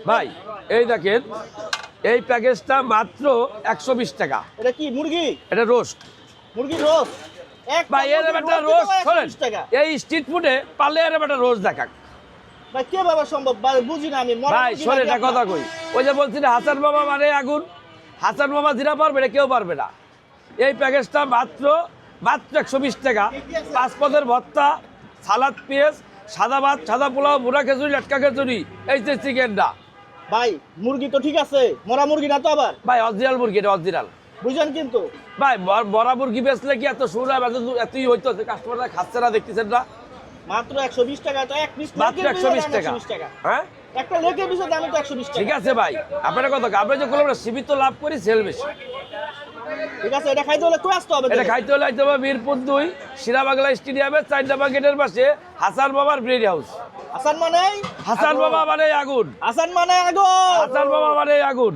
ভাই এই দেখেন এই প্যাকেজটা মাত্র 120 টাকা। এটা কি মুরগি? এটা রোস্ট। মুরগি রোস্ট। ভাই এর একটা রোস্ট শোনেন, এই স্ট্রিট ফুডে পারলে এর একটা রোস্ট দেখাক। ভাই কে বাবা সম্ভব? ভাই বুঝি না আমি। ভাই শোনেন একটা কথা কই, ওই যে বলছি না হাসান বাবা মানে আগুন, হাসান বাবা যেটা পারবে এটা কেউ পারবে না। এই প্যাকেজটা মাত্র 120 টাকা। 5 পদের ভর্তা, সালাদ, পেঁয়াজ, সাদা ভাত, সাদা পোলাও, বুড়া খিচুড়ি, লটকা খিচুড়ি, এই যে চিকেনটা। ভাই মুরগি তো ঠিক আছে, মরা মুরগি না তো আবার? ভাই অরিজিনাল মুরগি, এটা অরিজিনাল। বুঝেন কিন্তু ভাই বড়া মুরগি বেচলে কি এত সুর এতই হইতো, কাস্টমাররা খাচ্ছে না, দেখতেছেন না? মাত্র 120 টাকা। তো এক পিস মাত্র 120 টাকা। হ্যাঁ একটা লেকের পিসের দাম তো 120 টাকা। ঠিক আছে ভাই, আপনার কথা আমরা যে করলাম সীমিত লাভ করি, সেল বেশি। ঠিক আছে, এটা খাইতে হলে কই আসতে হবে? এটা খাইতে হলে আইতে হবে মিরপুর 2 শিরাবাংলা স্টেডিয়ামের 4 নম্বর গেটের পাশে হাসান বাবার ব্রেড হাউস। হাসান মানে হাসান বাবা মানে আগুন, হাসান মানে আগুন। হাসান বাবা মানে আগুন।